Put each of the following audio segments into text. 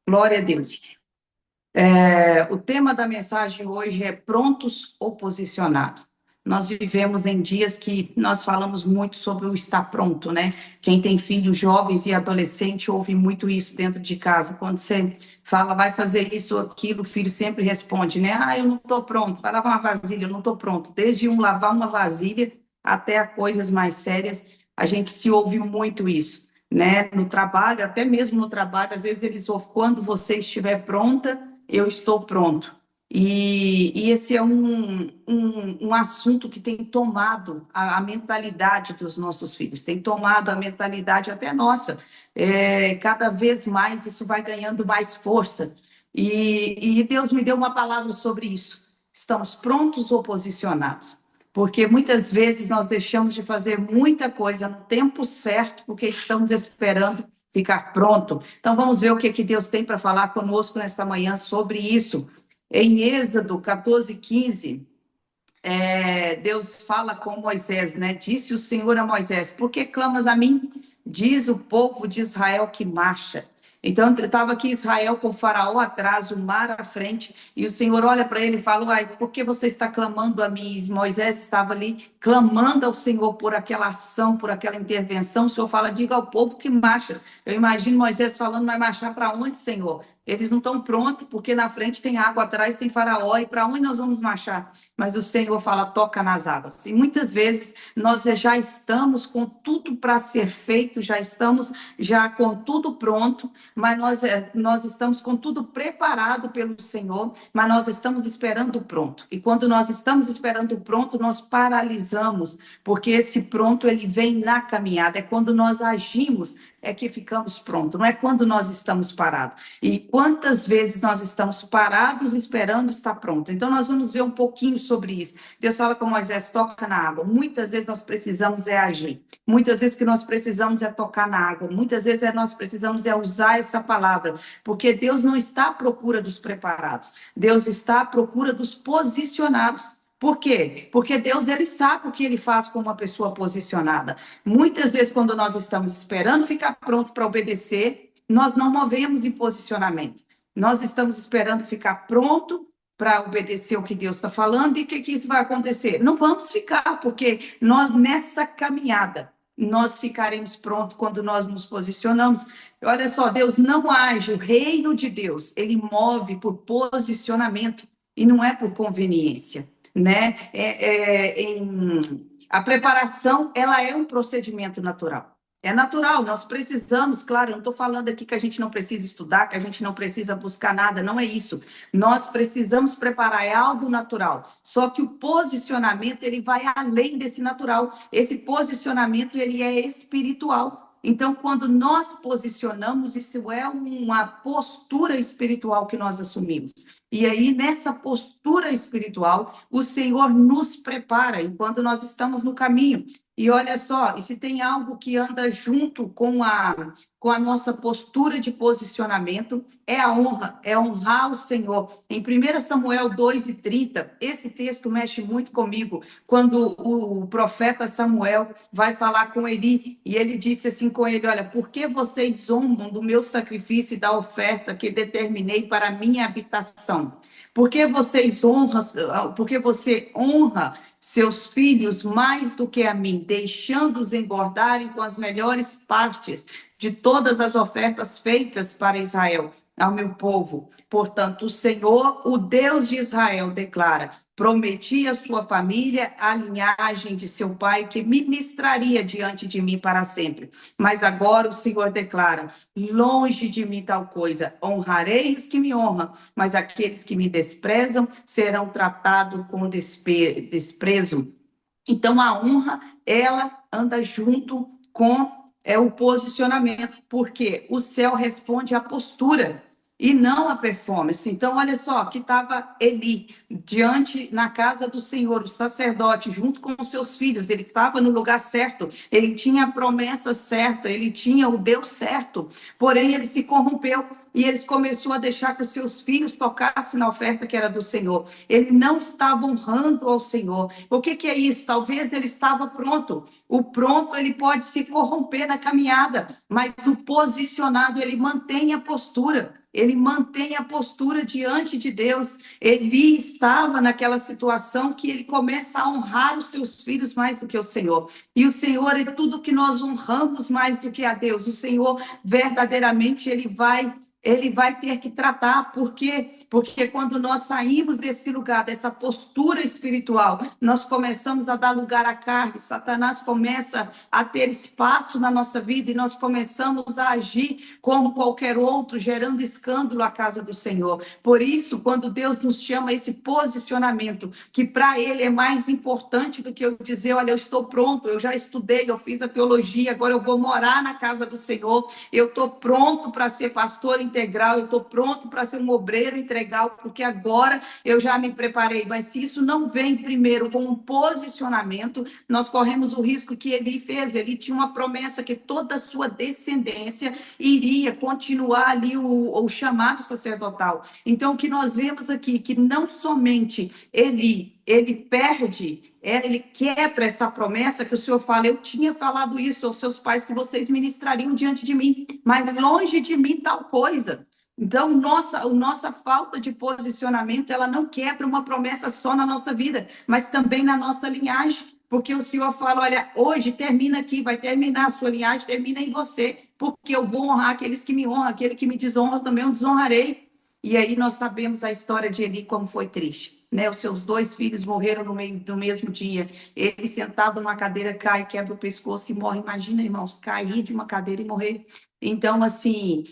Glória a Deus. O tema da mensagem hoje é prontos ou posicionados. Nós vivemos em dias que nós falamos muito sobre o estar pronto, né? Quem tem filhos jovens e adolescentes ouve muito isso dentro de casa. Quando você fala, vai fazer isso ou aquilo, o filho sempre responde, né? Ah, eu não estou pronto. Vai lavar uma vasilha, eu não estou pronto. Desde lavar uma vasilha até a coisas mais sérias, a gente se ouve muito isso, né? No trabalho, até mesmo no trabalho, às vezes eles ouvem, quando você estiver pronta, eu estou pronto. E esse é um assunto que tem tomado a mentalidade dos nossos filhos, tem tomado a mentalidade até nossa. Cada vez mais isso vai ganhando mais força. E Deus me deu uma palavra sobre isso. Estamos prontos ou posicionados? Porque muitas vezes nós deixamos de fazer muita coisa no tempo certo, porque estamos esperando ficar pronto. Então vamos ver o que Deus tem para falar conosco nesta manhã sobre isso. Em Êxodo 14:15, Deus fala com Moisés, né? Disse o Senhor a Moisés: por que clamas a mim? Diz o povo de Israel que marcha. Então, estava aqui Israel com o faraó atrás, o mar à frente, e o Senhor olha para ele e fala: uai, por que você está clamando a mim? E Moisés estava ali clamando ao Senhor por aquela ação, por aquela intervenção. O Senhor fala: diga ao povo que marcha. Eu imagino Moisés falando: mas marchar para onde, Senhor? Eles não estão prontos, porque na frente tem água, atrás tem faraó, e para onde nós vamos marchar? Mas o Senhor fala: toca nas águas. E muitas vezes nós já estamos com tudo para ser feito, já estamos já com tudo pronto, mas nós estamos com tudo preparado pelo Senhor, mas nós estamos esperando o pronto. E quando nós estamos esperando o pronto, nós paralisamos, porque esse pronto ele vem na caminhada, é quando nós agimos é que ficamos prontos, não é quando nós estamos parados. E quantas vezes nós estamos parados esperando estar pronto? Então nós vamos ver um pouquinho sobre isso. Deus fala com Moisés: toca na água. Muitas vezes nós precisamos agir. Muitas vezes que nós precisamos tocar na água. Muitas vezes nós precisamos usar essa palavra, porque Deus não está à procura dos preparados. Deus está à procura dos posicionados. Por quê? Porque Deus ele sabe o que ele faz com uma pessoa posicionada. Muitas vezes, quando nós estamos esperando ficar pronto para obedecer, nós não movemos em posicionamento. Nós estamos esperando ficar pronto para obedecer o que Deus está falando, e o que isso vai acontecer? Não vamos ficar, porque nós, nessa caminhada, nós ficaremos prontos quando nós nos posicionamos. Olha só, Deus não age, o reino de Deus, ele move por posicionamento e não é por conveniência, né? A preparação, ela é um procedimento natural. É natural, nós precisamos, claro, eu não estou falando aqui que a gente não precisa estudar, que a gente não precisa buscar nada, não é isso. Nós precisamos preparar, é algo natural. Só que o posicionamento, ele vai além desse natural. Esse posicionamento, ele é espiritual. Então, quando nós posicionamos, isso é uma postura espiritual que nós assumimos. E aí, nessa postura espiritual, o Senhor nos prepara enquanto nós estamos no caminho. E olha só, e se tem algo que anda junto com a nossa postura de posicionamento, é a honra, é honrar o Senhor. Em 1 Samuel 2:30, esse texto mexe muito comigo, quando o profeta Samuel vai falar com Eli, e ele disse assim com ele: olha, por que vocês zombam do meu sacrifício e da oferta que determinei para a minha habitação? Por que vocês honram, porque você honra seus filhos mais do que a mim, deixando-os engordarem com as melhores partes de todas as ofertas feitas para Israel, ao meu povo? Portanto, o Senhor, o Deus de Israel, declara: prometi à sua família a linhagem de seu pai, que ministraria diante de mim para sempre. Mas agora o Senhor declara: longe de mim tal coisa. Honrarei os que me honram, mas aqueles que me desprezam serão tratados com desprezo. Então, a honra, ela anda junto com o posicionamento, porque o céu responde à postura e não à performance. Então, olha só, aqui estava Eli, diante, na casa do Senhor, o sacerdote, junto com os seus filhos. Ele estava no lugar certo, ele tinha a promessa certa, ele tinha o Deus certo, porém ele se corrompeu. E eles começou a deixar que os seus filhos tocassem na oferta que era do Senhor. Ele não estava honrando ao Senhor. O que é isso? Talvez ele estava pronto. O pronto, ele pode se corromper na caminhada, mas o posicionado, ele mantém a postura. ele mantém a postura diante de Deus. Eli estava naquela situação que ele começa a honrar os seus filhos mais do que o Senhor. E o Senhor é tudo que nós honramos mais do que a Deus. O Senhor, verdadeiramente, ele vai ter que tratar, porque quando nós saímos desse lugar, dessa postura espiritual, nós começamos a dar lugar à carne, Satanás começa a ter espaço na nossa vida e nós começamos a agir como qualquer outro, gerando escândalo à casa do Senhor. Por isso, quando Deus nos chama a esse posicionamento, que para Ele é mais importante do que eu dizer, olha, eu estou pronto, eu já estudei, eu fiz a teologia, agora eu vou morar na casa do Senhor, eu estou pronto para ser pastor integral, eu estou pronto para ser um obreiro integral, porque agora eu já me preparei. Mas se isso não vem primeiro com um posicionamento, nós corremos o risco que Eli fez. Ele tinha uma promessa que toda a sua descendência iria continuar ali o chamado sacerdotal. Então, o que nós vemos aqui, que não somente ele perde, ele quebra essa promessa que o Senhor fala, eu tinha falado isso aos seus pais, que vocês ministrariam diante de mim, mas longe de mim tal coisa. Então, nossa falta de posicionamento, ela não quebra uma promessa só na nossa vida, mas também na nossa linhagem, porque o Senhor fala, olha, hoje termina aqui, vai terminar, a sua linhagem termina em você, porque eu vou honrar aqueles que me honram, aquele que me desonra também eu desonrarei. E aí nós sabemos a história de Eli, como foi triste. Né, os seus 2 filhos morreram no meio do mesmo dia. Ele sentado numa cadeira cai, quebra o pescoço e morre. Imagina, irmãos, cair de uma cadeira e morrer. Então, assim,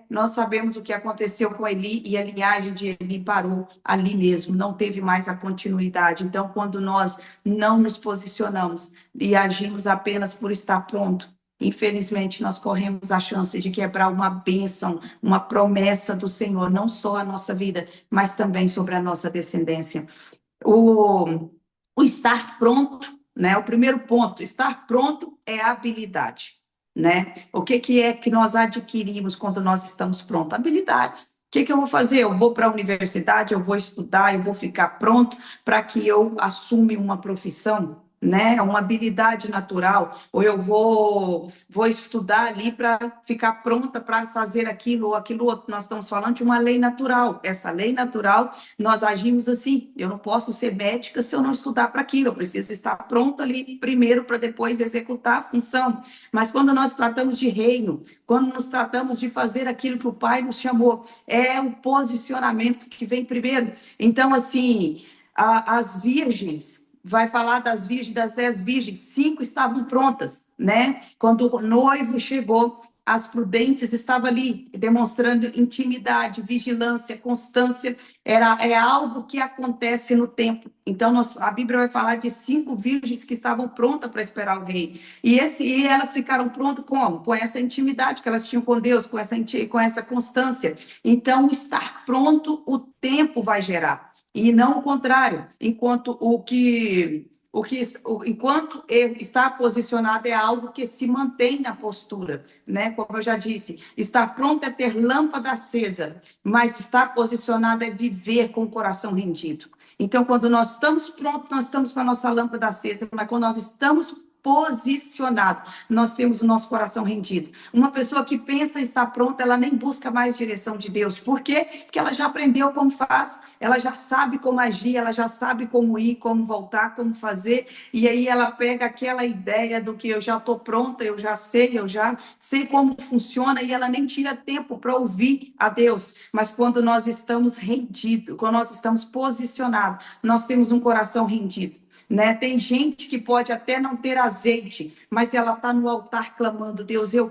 nós sabemos o que aconteceu com Eli e a linhagem de Eli parou ali mesmo, não teve mais a continuidade. Então, quando nós não nos posicionamos e agimos apenas por estar pronto, infelizmente, nós corremos a chance de quebrar uma bênção, uma promessa do Senhor, não só a nossa vida, mas também sobre a nossa descendência. O estar pronto, né? O primeiro ponto, estar pronto é habilidade, né? O que é que nós adquirimos quando nós estamos prontos? Habilidades. O que eu vou fazer? Eu vou para a universidade, eu vou estudar, eu vou ficar pronto para que eu assuma uma profissão, né? Uma habilidade natural, ou eu vou estudar ali para ficar pronta para fazer aquilo ou aquilo outro. Nós estamos falando de uma lei natural. Essa lei natural, nós agimos assim. Eu não posso ser médica se eu não estudar para aquilo. Eu preciso estar pronta ali primeiro para depois executar a função. Mas quando nós tratamos de reino, quando nos tratamos de fazer aquilo que o Pai nos chamou, é o posicionamento que vem primeiro. Então, assim, as virgens, vai falar das virgens, das 10 virgens, 5 estavam prontas, né? Quando o noivo chegou, as prudentes estavam ali, demonstrando intimidade, vigilância, constância. É algo que acontece no tempo. Então, a Bíblia vai falar de 5 virgens que estavam prontas para esperar o rei. E elas ficaram prontas como? Com essa intimidade que elas tinham com Deus, com essa constância. Então, estar pronto, o tempo vai gerar. E não o contrário, enquanto está posicionado é algo que se mantém na postura, né? Como eu já disse, estar pronto é ter lâmpada acesa, mas estar posicionado é viver com o coração rendido. Então, quando nós estamos prontos, nós estamos com a nossa lâmpada acesa, mas quando nós estamos posicionado, nós temos o nosso coração rendido. Uma pessoa que pensa em estar pronta, ela nem busca mais direção de Deus. Por quê? Porque ela já aprendeu como faz, ela já sabe como agir, ela já sabe como ir, como voltar, como fazer, e aí ela pega aquela ideia do que eu já estou pronta, eu já sei como funciona, e ela nem tira tempo para ouvir a Deus. Mas quando nós estamos rendidos, quando nós estamos posicionados, nós temos um coração rendido. Né? Tem gente que pode até não ter azeite, mas ela está no altar clamando, Deus, eu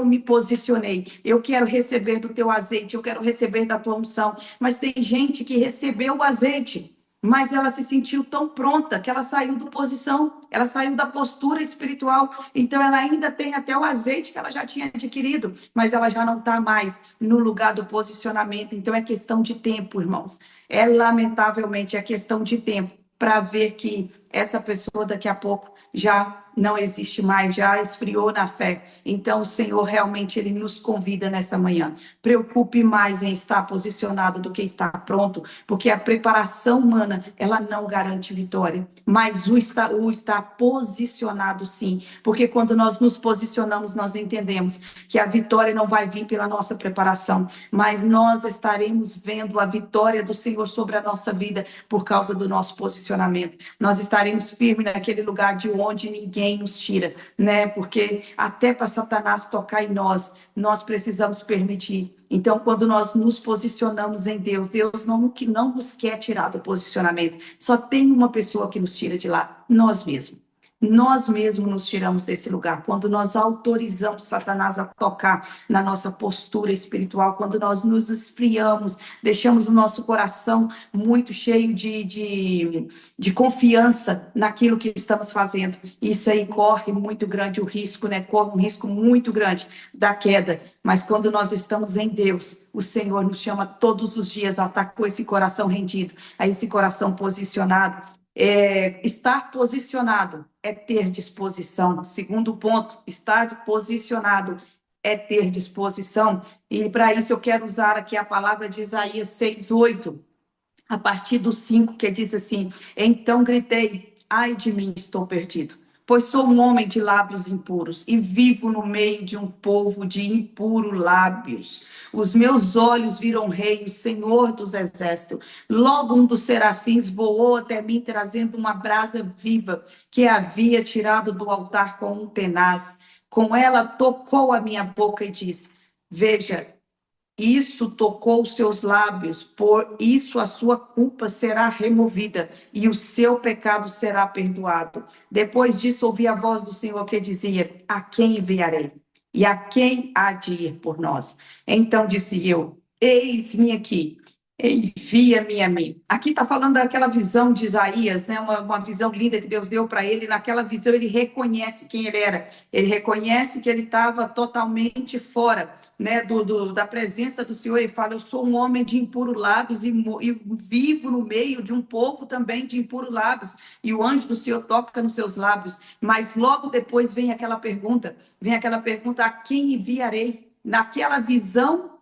me posicionei, eu quero receber do teu azeite, eu quero receber da tua unção. Mas tem gente que recebeu o azeite, mas ela se sentiu tão pronta que ela saiu da posição, ela saiu da postura espiritual. Então ela ainda tem até o azeite que ela já tinha adquirido, mas ela já não está mais no lugar do posicionamento. Então é questão de tempo, irmãos. Lamentavelmente é questão de tempo para ver que essa pessoa daqui a pouco já não existe mais, já esfriou na fé. Então, o Senhor realmente ele nos convida nessa manhã. Preocupe mais em estar posicionado do que estar pronto, porque a preparação humana, ela não garante vitória, mas o estar posicionado sim, porque quando nós nos posicionamos, nós entendemos que a vitória não vai vir pela nossa preparação, mas nós estaremos vendo a vitória do Senhor sobre a nossa vida por causa do nosso posicionamento. Nós estaremos firmes naquele lugar de onde ninguém nos tira, né? Porque até para Satanás tocar em nós, nós precisamos permitir. Então, quando nós nos posicionamos em Deus, Deus não nos quer tirar do posicionamento. Só tem uma pessoa que nos tira de lá, nós mesmos. Nós mesmos nos tiramos desse lugar. Quando nós autorizamos Satanás a tocar na nossa postura espiritual, quando nós nos esfriamos, deixamos o nosso coração muito cheio de confiança naquilo que estamos fazendo. Isso aí corre muito grande o risco, né? Corre um risco muito grande da queda. Mas quando nós estamos em Deus, o Senhor nos chama todos os dias a estar com esse coração rendido, a esse coração posicionado. Estar posicionado é ter disposição. Segundo ponto, estar posicionado é ter disposição. E para isso eu quero usar aqui a palavra de Isaías 6:8, a partir do 5, que diz assim: então gritei, ai de mim, estou perdido, pois sou um homem de lábios impuros e vivo no meio de um povo de impuros lábios. Os meus olhos viram rei, o Senhor dos exércitos. Logo um dos serafins voou até mim, trazendo uma brasa viva que havia tirado do altar com um tenaz. Com ela tocou a minha boca e disse: veja, isso tocou os seus lábios, por isso a sua culpa será removida e o seu pecado será perdoado. Depois disso, ouvi a voz do Senhor que dizia: a quem enviarei? E a quem há de ir por nós? Então disse eu: eis-me aqui, envia-me a mim. Aqui está falando daquela visão de Isaías, né? Uma visão linda que Deus deu para ele. Naquela visão, ele reconhece quem ele era, ele reconhece que ele estava totalmente fora, né, da presença do Senhor. Ele fala: eu sou um homem de impuros lábios e vivo no meio de um povo também de impuros lábios, e o anjo do Senhor toca nos seus lábios. Mas logo depois vem aquela pergunta, a quem enviarei? Naquela visão,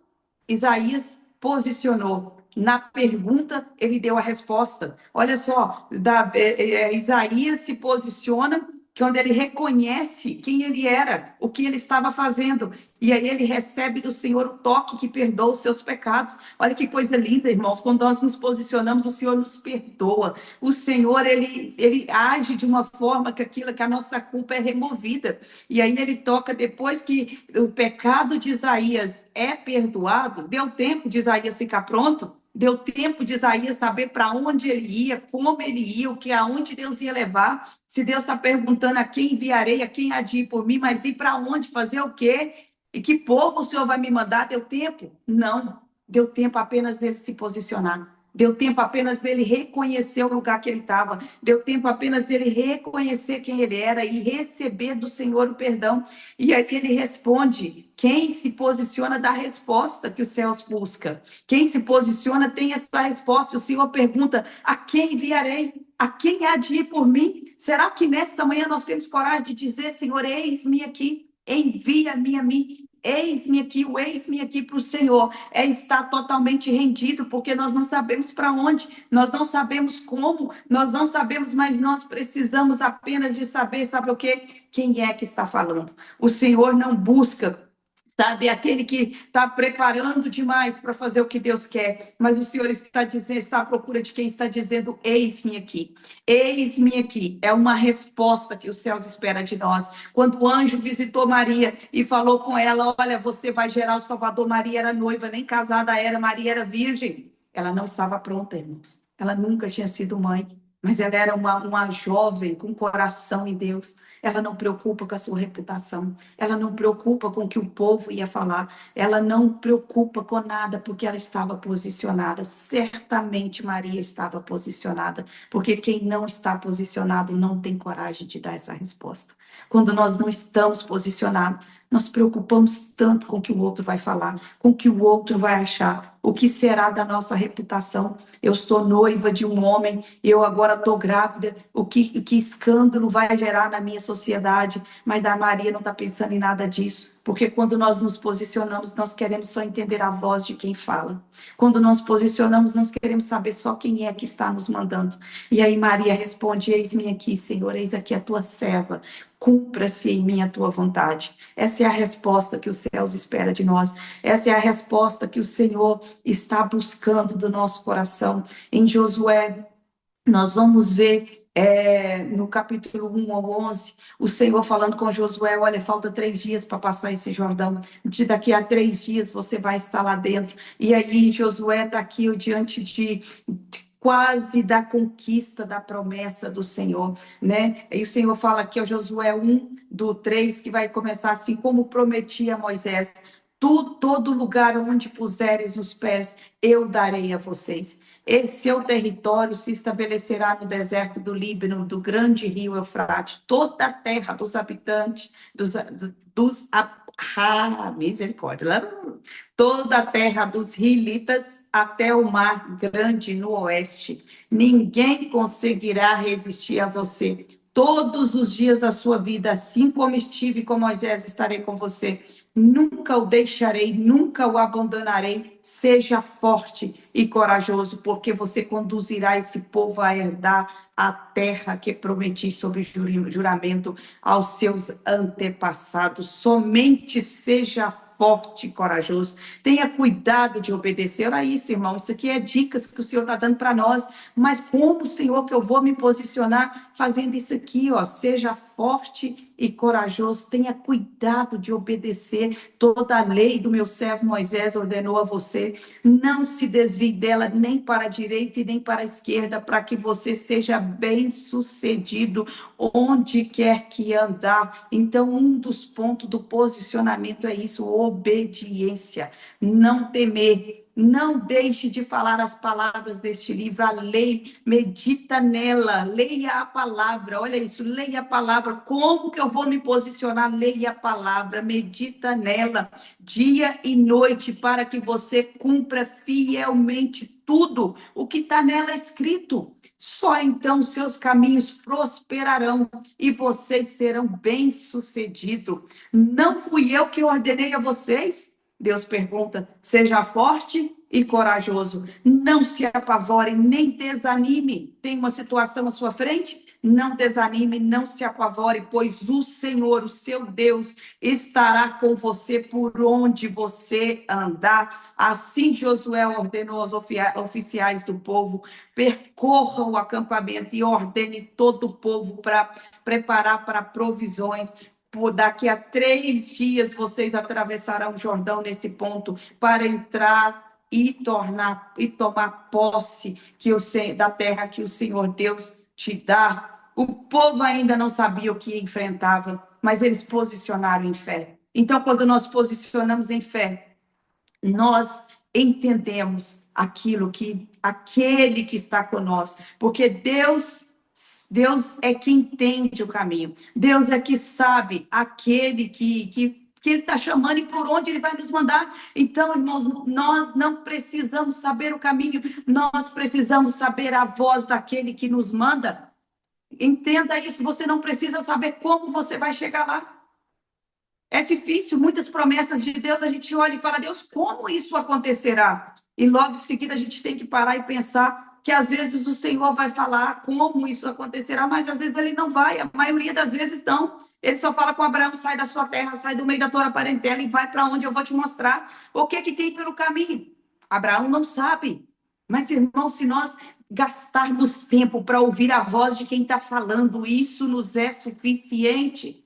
Isaías posicionou. Na pergunta, ele deu a resposta. Olha só, Isaías se posiciona quando ele reconhece quem ele era, o que ele estava fazendo. E aí ele recebe do Senhor o toque que perdoa os seus pecados. Olha que coisa linda, irmãos. Quando nós nos posicionamos, o Senhor nos perdoa. O Senhor, ele age de uma forma que a nossa culpa é removida. E aí ele toca, depois que o pecado de Isaías é perdoado, deu tempo de Isaías ficar pronto? Deu tempo de Isaías saber para onde ele ia, como ele ia, aonde Deus ia levar. Se Deus está perguntando a quem enviarei, a quem há de ir por mim, mas ir para onde, fazer o quê? E que povo o Senhor vai me mandar? Deu tempo? Não. Deu tempo apenas dele se posicionar. Deu tempo apenas dele reconhecer o lugar que ele estava. Deu tempo apenas dele reconhecer quem ele era e receber do Senhor o perdão. E aí ele responde. Quem se posiciona dá a resposta que os céus buscam. Quem se posiciona tem essa resposta. O Senhor pergunta: a quem enviarei? A quem há de ir por mim? Será que nesta manhã nós temos coragem de dizer: Senhor, eis-me aqui, envia-me a mim? O eis-me aqui para o Senhor é estar totalmente rendido, porque nós não sabemos para onde, nós não sabemos como, nós não sabemos, mas nós precisamos apenas de saber, sabe o quê? Quem é que está falando? O Senhor não busca, sabe, aquele que está preparando demais para fazer o que Deus quer, mas o Senhor está à procura de quem está dizendo: eis-me aqui, eis-me aqui. É uma resposta que os céus esperam de nós. Quando o anjo visitou Maria e falou com ela: olha, você vai gerar o Salvador. Maria era noiva, nem casada era, Maria era virgem. Ela não estava pronta, irmãos. Ela nunca tinha sido mãe, mas ela era uma jovem com coração em Deus. Ela não preocupa com a sua reputação, ela não preocupa com o que o povo ia falar, ela não preocupa com nada, porque ela estava posicionada. Certamente Maria estava posicionada, porque quem não está posicionado não tem coragem de dar essa resposta. Quando nós não estamos posicionados, nós preocupamos tanto com o que o outro vai falar, com o que o outro vai achar. O que será da nossa reputação? Eu sou noiva de um homem, eu agora estou grávida. Que escândalo vai gerar na minha sociedade? Mas a Maria não está pensando em nada disso. Porque quando nós nos posicionamos, nós queremos só entender a voz de quem fala. Quando nós posicionamos, nós queremos saber só quem é que está nos mandando. E aí Maria responde: eis-me aqui, Senhor, eis aqui a tua serva. Cumpra-se em mim a tua vontade. Essa é a resposta que os céus esperam de nós. Essa é a resposta que o Senhor está buscando do nosso coração. Em Josué, nós vamos ver no capítulo 1 ao 11, o Senhor falando com Josué: olha, falta 3 dias para passar esse Jordão, daqui a 3 dias você vai estar lá dentro. E aí Josué está aqui diante de quase da conquista da promessa do Senhor, né? E o Senhor fala aqui, ó, Josué 1, do 3, que vai começar assim: como prometi a Moisés, todo lugar onde puseres os pés, eu darei a vocês. Esse seu território se estabelecerá no deserto do Líbano, do grande rio Eufrates, toda a terra dos habitantes, misericórdia, toda a terra dos Hilitas até o mar grande no oeste. Ninguém conseguirá resistir a você. Todos os dias da sua vida, assim como estive com Moisés, estarei com você. Nunca o deixarei, nunca o abandonarei. Seja forte e corajoso, porque você conduzirá esse povo a herdar a terra que prometi sob juramento aos seus antepassados. Somente seja forte e corajoso. Tenha cuidado de obedecer. Olha isso, irmão. Isso aqui é dicas que o Senhor está dando para nós. Mas como, Senhor, que eu vou me posicionar fazendo isso aqui, ó? Seja forte e corajoso. Tenha cuidado de obedecer toda a lei do meu servo Moisés ordenou a você. Não se desvie dela nem para a direita e nem para a esquerda, para que você seja bem-sucedido onde quer que andar. Então, um dos pontos do posicionamento é isso: obediência, não temer. Não deixe de falar as palavras deste livro, a lei, medita nela, leia a palavra, olha isso, leia a palavra. Como que eu vou me posicionar? Leia a palavra, medita nela, dia e noite, para que você cumpra fielmente tudo o que está nela escrito. Só então seus caminhos prosperarão e vocês serão bem-sucedidos. Não fui eu que ordenei a vocês? Deus pergunta: seja forte e corajoso. Não se apavore, nem desanime. Tem uma situação à sua frente? Não desanime, não se apavore, pois o Senhor, o seu Deus, estará com você por onde você andar. Assim Josué ordenou aos oficiais do povo: percorram o acampamento e ordene todo o povo para preparar para provisões. Daqui a 3 dias vocês atravessarão o Jordão nesse ponto para entrar e tomar posse da terra que o Senhor Deus te dá. O povo ainda não sabia o que enfrentava, mas eles posicionaram em fé. Então, quando nós posicionamos em fé, nós entendemos aquele que está conosco, porque Deus é que entende o caminho. Deus é que sabe aquele que Ele está chamando e por onde Ele vai nos mandar. Então, irmãos, nós não precisamos saber o caminho, nós precisamos saber a voz daquele que nos manda. Entenda isso, você não precisa saber como você vai chegar lá. É difícil, muitas promessas de Deus, a gente olha e fala: Deus, como isso acontecerá? E logo em seguida a gente tem que parar e pensar que às vezes o Senhor vai falar como isso acontecerá, mas às vezes Ele não vai, a maioria das vezes não. Ele só fala com Abraão: sai da sua terra, sai do meio da tua parentela e vai para onde eu vou te mostrar. O que tem pelo caminho? Abraão não sabe. Mas, irmão, se nós gastarmos tempo para ouvir a voz de quem está falando, isso nos é suficiente.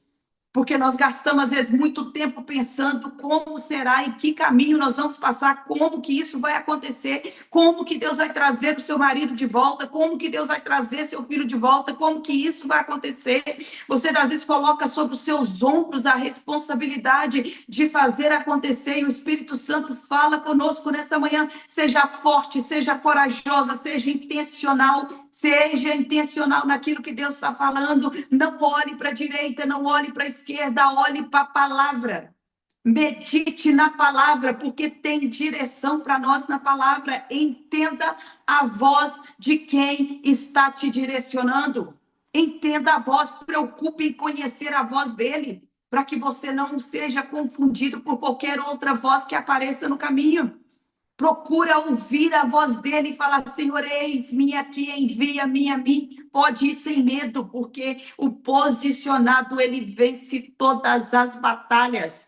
Porque nós gastamos, às vezes, muito tempo pensando como será e que caminho nós vamos passar, como que isso vai acontecer, como que Deus vai trazer o seu marido de volta, como que Deus vai trazer seu filho de volta, como que isso vai acontecer. Você, às vezes, coloca sobre os seus ombros a responsabilidade de fazer acontecer, e o Espírito Santo fala conosco nessa manhã: seja forte, seja corajosa, seja intencional naquilo que Deus está falando. Não olhe para a direita, não olhe para a esquerda, olhe para a palavra. Medite na palavra, porque tem direção para nós na palavra. Entenda a voz de quem está te direcionando. Entenda a voz, preocupe em conhecer a voz dele, para que você não seja confundido por qualquer outra voz que apareça no caminho. Procura ouvir a voz dele e falar: Senhor, eis-me aqui, envia-me a mim. Pode ir sem medo, porque o posicionado, ele vence todas as batalhas.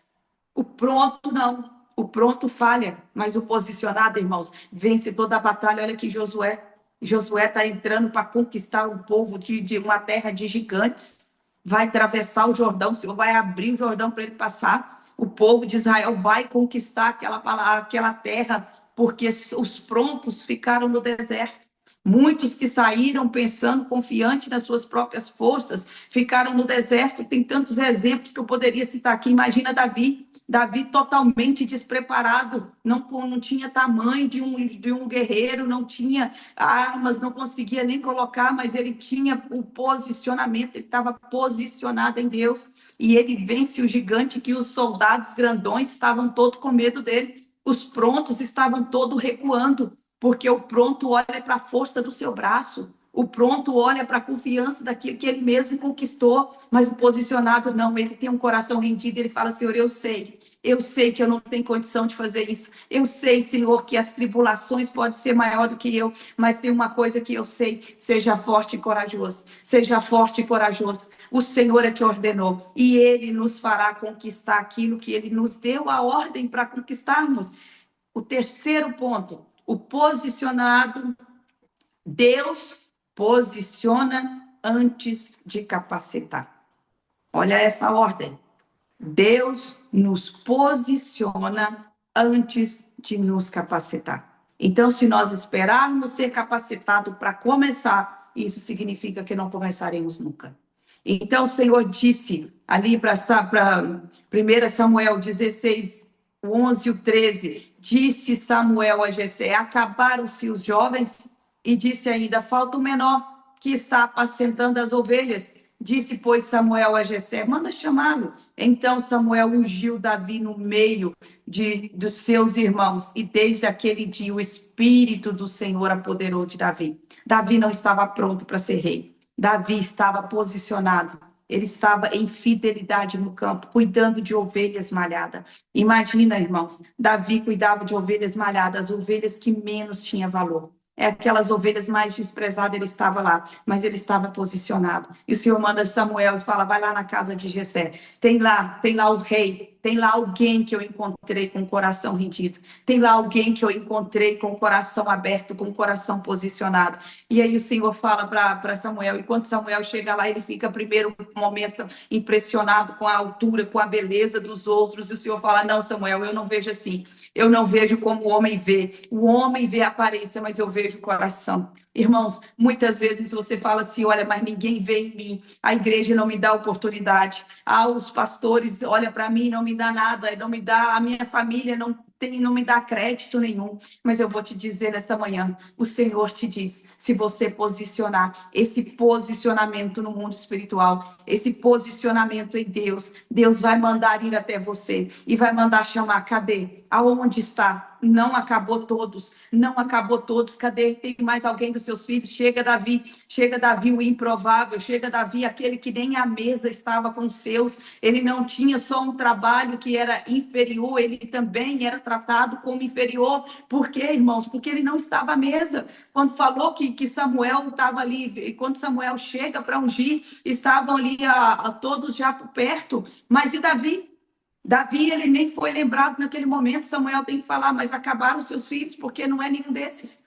O pronto não. O pronto falha, mas o posicionado, irmãos, vence toda a batalha. Olha aqui Josué. Josué está entrando para conquistar o povo de uma terra de gigantes. Vai atravessar o Jordão, o Senhor vai abrir o Jordão para ele passar. O povo de Israel vai conquistar aquela terra, porque os prontos ficaram no deserto. Muitos que saíram pensando, confiante nas suas próprias forças, ficaram no deserto. Tem tantos exemplos que eu poderia citar aqui. Imagina Davi. Davi totalmente despreparado, não tinha tamanho de um guerreiro, não tinha armas, não conseguia nem colocar, mas ele tinha o posicionamento, ele estava posicionado em Deus, e ele vence o gigante que os soldados grandões estavam todos com medo dele, os prontos estavam todos recuando, porque o pronto olha para a força do seu braço, o pronto olha para a confiança daquilo que ele mesmo conquistou, mas o posicionado não, ele tem um coração rendido, ele fala: Senhor, eu sei que eu não tenho condição de fazer isso. Eu sei, Senhor, que as tribulações podem ser maior do que eu, mas tem uma coisa que eu sei: seja forte e corajoso. Seja forte e corajoso. O Senhor é que ordenou, e Ele nos fará conquistar aquilo que Ele nos deu a ordem para conquistarmos. O terceiro ponto, o posicionado. Deus posiciona antes de capacitar. Olha essa ordem. Deus nos posiciona antes de nos capacitar. Então, se nós esperarmos ser capacitados para começar, isso significa que não começaremos nunca. Então, o Senhor disse ali para 1 Samuel 16, 11 e 13, disse Samuel a Jessé: acabaram-se os jovens, e disse ainda: falta o menor, que está apacentando as ovelhas. Disse, pois, Samuel a Jessé: manda chamá-lo. Então Samuel ungiu Davi no meio dos seus irmãos, e desde aquele dia o Espírito do Senhor apoderou de Davi. Davi não estava pronto para ser rei. Davi estava posicionado. Ele estava em fidelidade no campo, cuidando de ovelhas malhadas. Imagina, irmãos, Davi cuidava de ovelhas malhadas, ovelhas que menos tinham valor. Aquelas ovelhas mais desprezadas, ele estava lá, mas ele estava posicionado. E o Senhor manda Samuel e fala: vai lá na casa de Jessé. Tem lá o rei, tem lá alguém que eu encontrei com o coração rendido. Tem lá alguém que eu encontrei com o coração aberto, com o coração posicionado. E aí o Senhor fala para Samuel, e quando Samuel chega lá, ele fica primeiro momento impressionado com a altura, com a beleza dos outros. E o Senhor fala: não, Samuel, eu não vejo assim. Eu não vejo como o homem vê. O homem vê a aparência, mas eu vejo o coração. Irmãos, muitas vezes você fala assim: olha, mas ninguém vê em mim. A igreja não me dá oportunidade. Os pastores olham para mim, não me dá nada, não me dá, a minha família não me dá crédito nenhum. Mas eu vou te dizer nesta manhã, o Senhor te diz: se você posicionar, esse posicionamento no mundo espiritual, esse posicionamento em Deus, Deus vai mandar ir até você e vai mandar chamar. Cadê? Aonde está? Não acabou todos, não acabou todos. Cadê? Tem mais alguém dos seus filhos? Chega Davi o improvável, chega Davi aquele que nem à mesa estava com os seus. Ele não tinha só um trabalho que era inferior, ele também era tratado como inferior. Por quê, irmãos? Porque ele não estava à mesa. Quando falou que Samuel estava ali, quando Samuel chega para ungir, estavam ali todos já por perto. Mas e Davi? Davi, ele nem foi lembrado naquele momento. Samuel tem que falar: mas acabaram seus filhos, porque não é nenhum desses.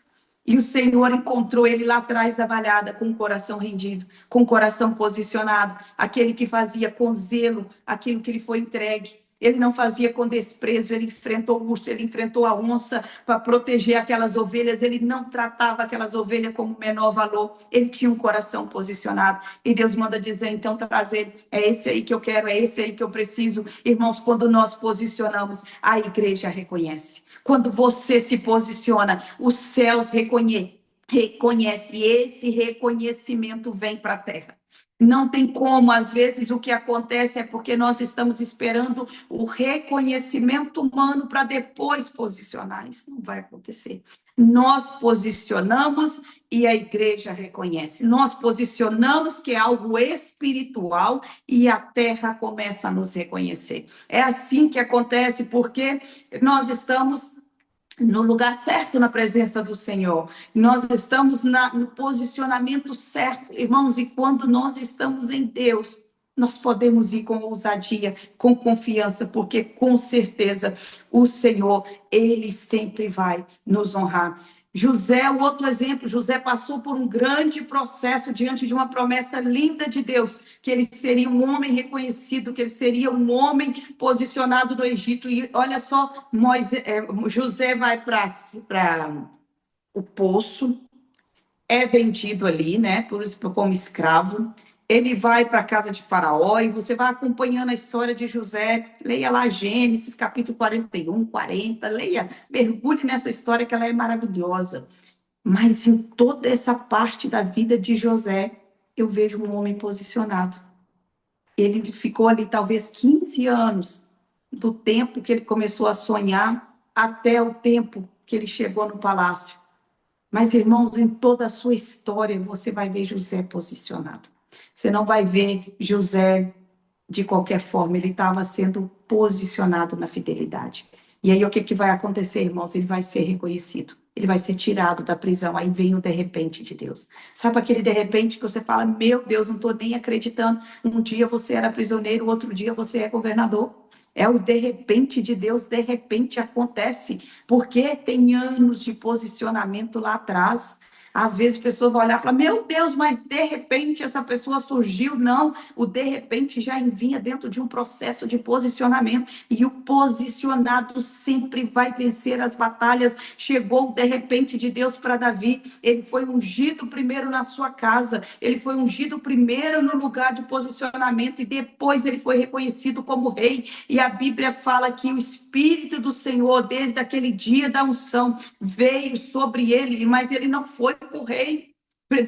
E o Senhor encontrou ele lá atrás da valhada, com o coração rendido, com o coração posicionado, aquele que fazia com zelo aquilo que lhe foi entregue. Ele não fazia com desprezo, ele enfrentou o urso, ele enfrentou a onça para proteger aquelas ovelhas, ele não tratava aquelas ovelhas como menor valor, ele tinha um coração posicionado. E Deus manda dizer: então trazer, é esse aí que eu quero, é esse aí que eu preciso. Irmãos, quando nós posicionamos, a igreja reconhece. Quando você se posiciona, os céus reconhecem, e esse reconhecimento vem para a terra. Não tem como, às vezes o que acontece é porque nós estamos esperando o reconhecimento humano para depois posicionar. Isso não vai acontecer. Nós posicionamos e a igreja reconhece. Nós posicionamos que é algo espiritual e a terra começa a nos reconhecer. É assim que acontece porque nós estamos no lugar certo na presença do Senhor. Nós estamos no posicionamento certo, irmãos, e quando nós estamos em Deus, nós podemos ir com ousadia, com confiança, porque com certeza o Senhor, ele sempre vai nos honrar. José, o outro exemplo, José passou por um grande processo diante de uma promessa linda de Deus, que ele seria um homem reconhecido, que ele seria um homem posicionado no Egito. E olha só, José vai para o poço, é vendido ali, né, como escravo. Ele vai para a casa de Faraó e você vai acompanhando a história de José. Leia lá Gênesis, capítulo 41, 40. Leia, mergulhe nessa história que ela é maravilhosa. Mas em toda essa parte da vida de José, eu vejo um homem posicionado. Ele ficou ali talvez 15 anos, do tempo que ele começou a sonhar até o tempo que ele chegou no palácio. Mas, irmãos, em toda a sua história, você vai ver José posicionado. Você não vai ver José de qualquer forma, ele estava sendo posicionado na fidelidade. E aí o que vai acontecer, irmãos? Ele vai ser reconhecido. Ele vai ser tirado da prisão. Aí vem o de repente de Deus. Sabe aquele de repente que você fala, meu Deus, não estou nem acreditando. Um dia você era prisioneiro, outro dia você é governador. É o de repente de Deus, de repente acontece, porque tem anos de posicionamento lá atrás. Às vezes a pessoa vai olhar e falar, meu Deus, mas de repente essa pessoa surgiu. Não, o de repente já vinha dentro de um processo de posicionamento. E o posicionado sempre vai vencer as batalhas. Chegou o de repente de Deus para Davi. Ele foi ungido primeiro na sua casa. Ele foi ungido primeiro no lugar de posicionamento. E depois ele foi reconhecido como rei. E a Bíblia fala que o Espírito do Senhor, desde aquele dia da unção, veio sobre ele. Mas ele não foi o rei.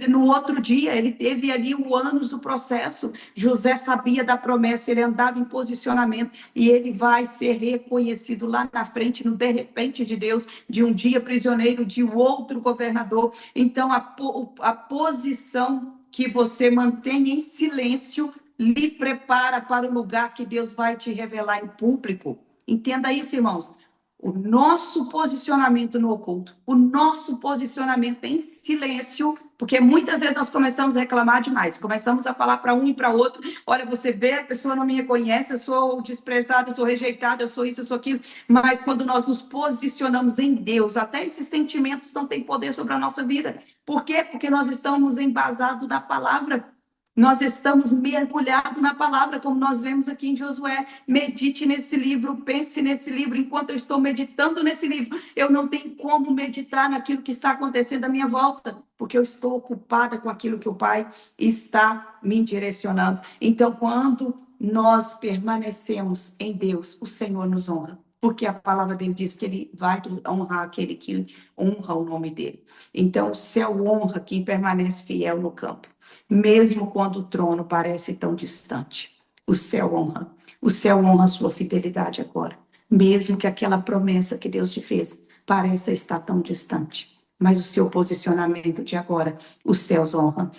No outro dia, ele teve ali o ânus do processo. José sabia da promessa, ele andava em posicionamento e ele vai ser reconhecido lá na frente, no de repente de Deus, de um dia prisioneiro, de outro governador. Então, a posição que você mantém em silêncio lhe prepara para o lugar que Deus vai te revelar em público. Entenda isso, irmãos. O nosso posicionamento no oculto, o nosso posicionamento em silêncio, porque muitas vezes nós começamos a reclamar demais, começamos a falar para um e para outro, olha, você vê, a pessoa não me reconhece, eu sou desprezado, eu sou rejeitado, eu sou isso, eu sou aquilo, mas quando nós nos posicionamos em Deus, até esses sentimentos não têm poder sobre a nossa vida. Por quê? Porque nós estamos embasados na palavra. Nós estamos mergulhados na palavra, como nós lemos aqui em Josué. Medite nesse livro, pense nesse livro. Enquanto eu estou meditando nesse livro, eu não tenho como meditar naquilo que está acontecendo à minha volta, porque eu estou ocupada com aquilo que o Pai está me direcionando. Então, quando nós permanecemos em Deus, o Senhor nos honra, porque a palavra dele diz que ele vai honrar aquele que honra o nome dele. Então, o céu honra quem permanece fiel no campo. Mesmo quando o trono parece tão distante, o céu honra. O céu honra a sua fidelidade agora. Mesmo que aquela promessa que Deus te fez pareça estar tão distante. Mas o seu posicionamento de agora, os céus honram.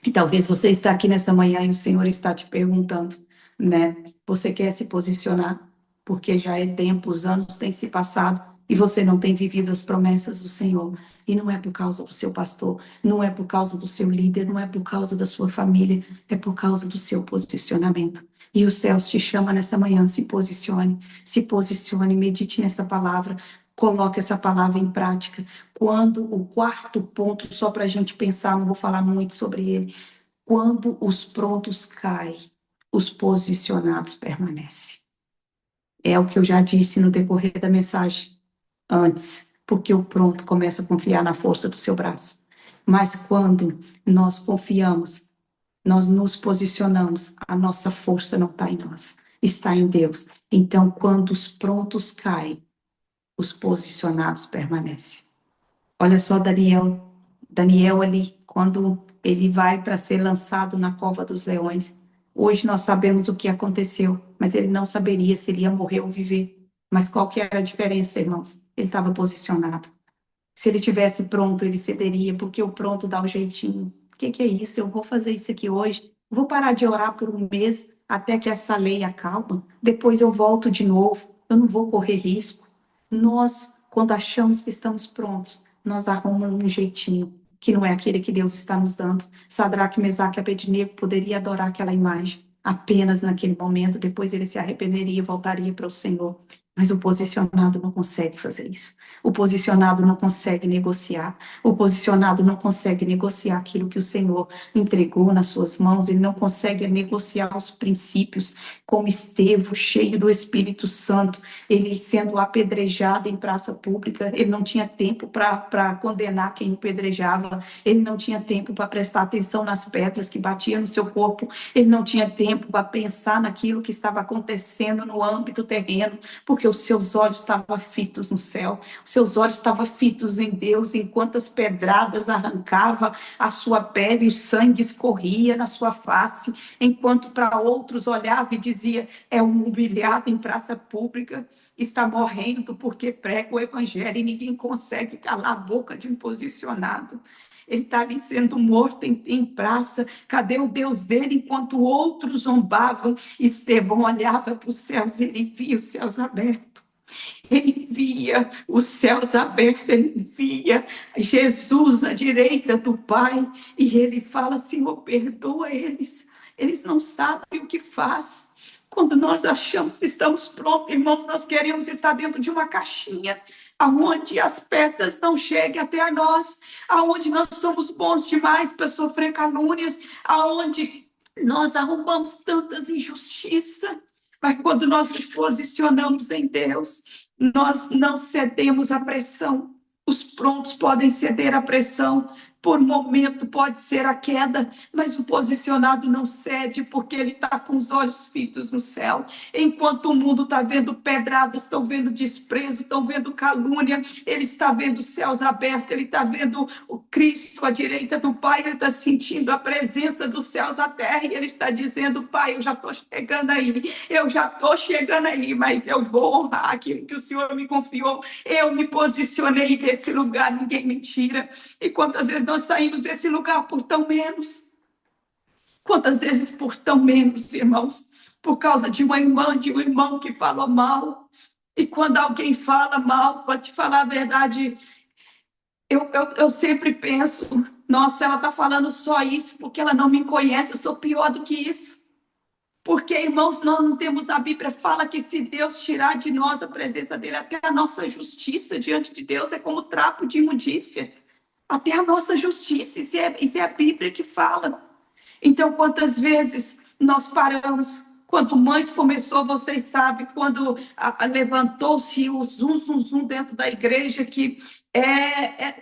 E talvez você está aqui nessa manhã e o Senhor está te perguntando, né? Você quer se posicionar? Porque já é tempo, os anos têm se passado e você não tem vivido as promessas do Senhor. E não é por causa do seu pastor, não é por causa do seu líder, não é por causa da sua família, é por causa do seu posicionamento. E os céus te chamam nessa manhã, se posicione, medite nessa palavra, coloque essa palavra em prática. Quando o quarto ponto, só para a gente pensar, não vou falar muito sobre ele, quando os prontos caem, os posicionados permanecem. É o que eu já disse no decorrer da mensagem antes, porque o pronto começa a confiar na força do seu braço. Mas quando nós confiamos, nós nos posicionamos, a nossa força não está em nós, está em Deus. Então, quando os prontos caem, os posicionados permanecem. Olha só Daniel ali quando ele vai para ser lançado na cova dos leões. Hoje nós sabemos o que aconteceu, mas ele não saberia se ele ia morrer ou viver. Mas qual que era a diferença, irmãos? Ele estava posicionado. Se ele tivesse pronto, ele cederia, porque o pronto dá o jeitinho. O que que é isso? Eu vou fazer isso aqui hoje. Vou parar de orar por um mês até que essa lei acalma. Depois eu volto de novo. Eu não vou correr risco. Nós, quando achamos que estamos prontos, nós arrumamos um jeitinho que não é aquele que Deus está nos dando. Sadraque, Mesaque e Abednego poderia adorar aquela imagem apenas naquele momento. Depois ele se arrependeria e voltaria para o Senhor. Mas o posicionado não consegue fazer isso. O posicionado não consegue negociar. O posicionado não consegue negociar aquilo que o Senhor entregou nas suas mãos. Ele não consegue negociar os princípios, como Estevão, cheio do Espírito Santo, ele sendo apedrejado em praça pública. Ele não tinha tempo para condenar quem o apedrejava. Ele não tinha tempo para prestar atenção nas pedras que batiam no seu corpo. Ele não tinha tempo para pensar naquilo que estava acontecendo no âmbito terreno, porque os seus olhos estavam fitos no céu. Seus olhos estavam fitos em Deus, enquanto as pedradas arrancavam a sua pele, o sangue escorria na sua face, enquanto para outros olhava e dizia: é um humilhado em praça pública, está morrendo porque prega o evangelho e ninguém consegue calar a boca de um posicionado. Ele está ali sendo morto em praça. Cadê o Deus dele? Enquanto outros zombavam, Estevão olhava para os céus e ele via os céus abertos. Ele via os céus abertos, ele via Jesus à direita do Pai, e ele fala: Senhor, perdoa eles não sabem o que faz. Quando nós achamos que estamos prontos, irmãos, nós queremos estar dentro de uma caixinha, aonde as pedras não cheguem até a nós, aonde nós somos bons demais para sofrer calúnias, aonde nós arrumamos tantas injustiças, mas quando nós nos posicionamos em Deus, nós não cedemos à pressão. Os prontos podem ceder à pressão, por momento pode ser a queda, mas o posicionado não cede, porque ele está com os olhos fitos no céu. Enquanto o mundo está vendo pedradas, estão vendo desprezo, estão vendo calúnia, ele está vendo os céus abertos, ele está vendo o Cristo à direita do Pai, ele está sentindo a presença dos céus à terra, e ele está dizendo: Pai, eu já estou chegando aí, mas eu vou honrar aquilo que o Senhor me confiou. Eu me posicionei nesse lugar, ninguém me tira. E quantas vezes nós saímos desse lugar por tão menos? Quantas vezes por tão menos, irmãos? Por causa de uma irmã, de um irmão que falou mal. E quando alguém fala mal, para te falar a verdade, eu sempre penso: nossa, ela está falando só isso porque ela não me conhece, eu sou pior do que isso. Porque, irmãos, nós não temos, a Bíblia fala que se Deus tirar de nós a presença dele, até a nossa justiça diante de Deus é como trapo de imundícia. Até a nossa justiça, isso é a Bíblia que fala. Então, quantas vezes nós paramos? Quando Mães começou, vocês sabem, quando levantou-se o zum, zum, zum dentro da igreja, que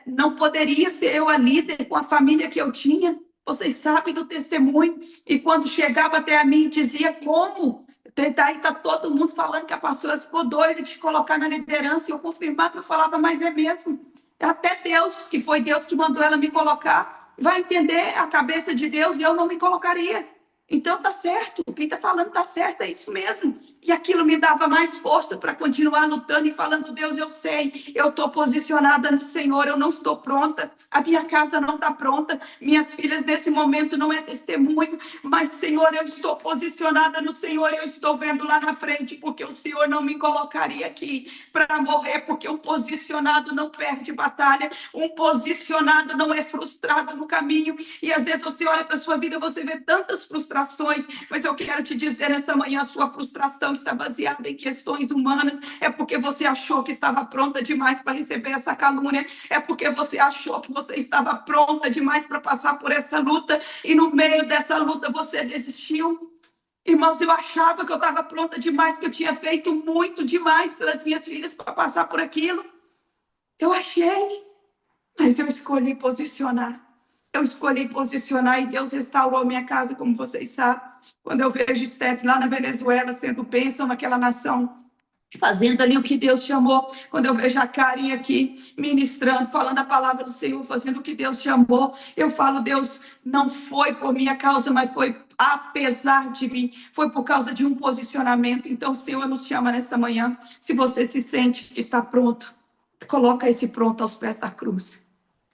não poderia ser eu a líder com a família que eu tinha. Vocês sabem do testemunho. E quando chegava até a mim, dizia: como? Daí está todo mundo falando que a pastora ficou doida de colocar na liderança. E eu confirmava, eu falava: mas é mesmo. Até Deus, que foi Deus que mandou ela me colocar, vai entender a cabeça de Deus, e eu não me colocaria. Então tá certo, quem está falando tá certo, é isso mesmo. E aquilo me dava mais força para continuar lutando e falando: Deus, eu sei, eu estou posicionada no Senhor, eu não estou pronta, a minha casa não está pronta, minhas filhas nesse momento não é testemunho, mas Senhor, eu estou posicionada no Senhor, eu estou vendo lá na frente, porque o Senhor não me colocaria aqui para morrer, porque um posicionado não perde batalha, um posicionado não é frustrado no caminho. E às vezes você olha para a sua vida, você vê tantas frustrações, mas eu quero te dizer nessa manhã: a sua frustração está baseada em questões humanas. É porque você achou que estava pronta demais para receber essa calúnia, é porque você achou que você estava pronta demais para passar por essa luta, e no meio dessa luta você desistiu. Irmãos, eu achava que eu estava pronta demais, que eu tinha feito muito demais pelas minhas filhas para passar por aquilo. Eu achei, mas eu escolhi posicionar. Eu escolhi posicionar, e Deus restaurou minha casa, como vocês sabem. Quando eu vejo Steph lá na Venezuela sendo bênção naquela nação, fazendo ali o que Deus chamou. Quando eu vejo a Karen aqui ministrando, falando a palavra do Senhor, fazendo o que Deus chamou, eu falo, Deus, não foi por minha causa, mas foi apesar de mim, foi por causa de um posicionamento. Então o Senhor nos chama nesta manhã. Se você se sente que está pronto, coloca esse pronto aos pés da cruz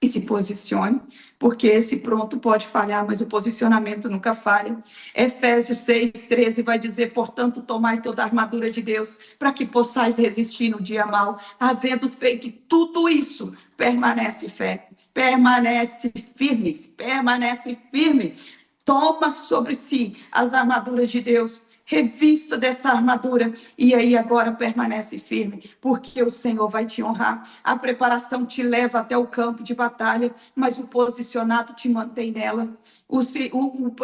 e se posicione, porque esse pronto pode falhar, mas o posicionamento nunca falha. Efésios 6:13 vai dizer: portanto, tomai toda a armadura de Deus, para que possais resistir no dia mau. Havendo feito tudo isso, permanece fé, permanece firme. Toma sobre si as armaduras de Deus, revista dessa armadura, e aí agora permanece firme, porque o Senhor vai te honrar. A preparação te leva até o campo de batalha, mas o posicionado te mantém nela.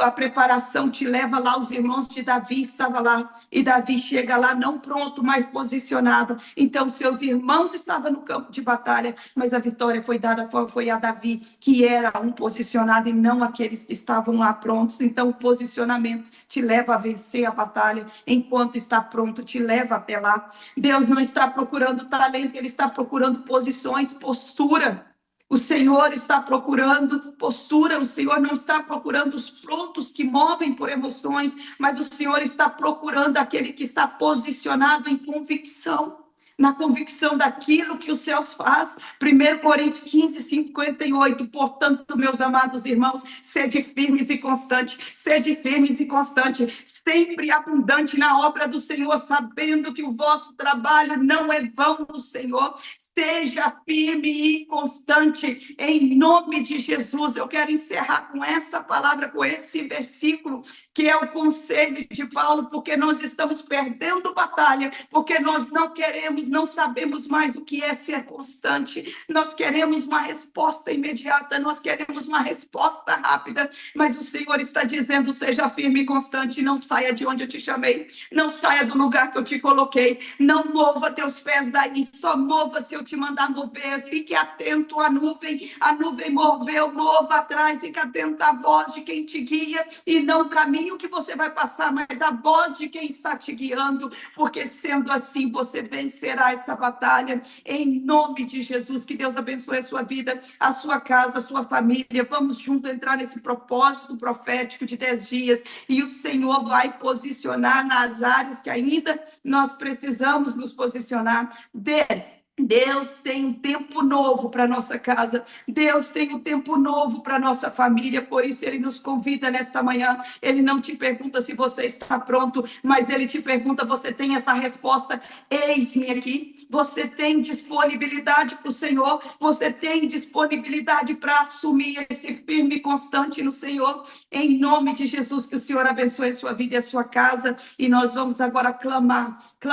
A preparação te leva lá, os irmãos de Davi estavam lá, e Davi chega lá não pronto, mas posicionado. Então seus irmãos estavam no campo de batalha, mas a vitória foi dada, foi a Davi, que era um posicionado e não aqueles que estavam lá prontos. Então o posicionamento te leva a vencer a batalha, enquanto está pronto, te leva até lá. Deus não está procurando talento, Ele está procurando posições, postura. O Senhor está procurando postura, o Senhor não está procurando os prontos que movem por emoções, mas o Senhor está procurando aquele que está posicionado em convicção, na convicção daquilo que os céus faz. 1 Coríntios 15:58. Portanto, meus amados irmãos, sede firmes e constantes, sempre abundante na obra do Senhor, sabendo que o vosso trabalho não é vão no Senhor. Seja firme e constante, em nome de Jesus. Eu quero encerrar com essa palavra, com esse versículo, que é o conselho de Paulo, porque nós estamos perdendo batalha, porque nós não sabemos mais o que é ser constante. Nós queremos uma resposta imediata, nós queremos uma resposta rápida, mas o Senhor está dizendo: seja firme e constante, não saia de onde eu te chamei, não saia do lugar que eu te coloquei, não mova teus pés daí, só mova se eu te mandar mover. Fique atento à nuvem, a nuvem moveu, mova atrás, fique atento à voz de quem te guia, e não o caminho que você vai passar, mas a voz de quem está te guiando, porque sendo assim você vencerá essa batalha, em nome de Jesus. Que Deus abençoe a sua vida, a sua casa, a sua família. Vamos juntos entrar nesse propósito profético de 10 dias, e o Senhor vai posicionar nas áreas que ainda nós precisamos nos posicionar. Deus tem um tempo novo para nossa casa, Deus tem um tempo novo para nossa família. Por isso Ele nos convida nesta manhã. Ele não te pergunta se você está pronto, mas Ele te pergunta: você tem essa resposta? Eis-me aqui. Você tem disponibilidade para o Senhor? Você tem disponibilidade para assumir esse firme e constante no Senhor? Em nome de Jesus, que o Senhor abençoe a sua vida e a sua casa. E nós vamos agora clamar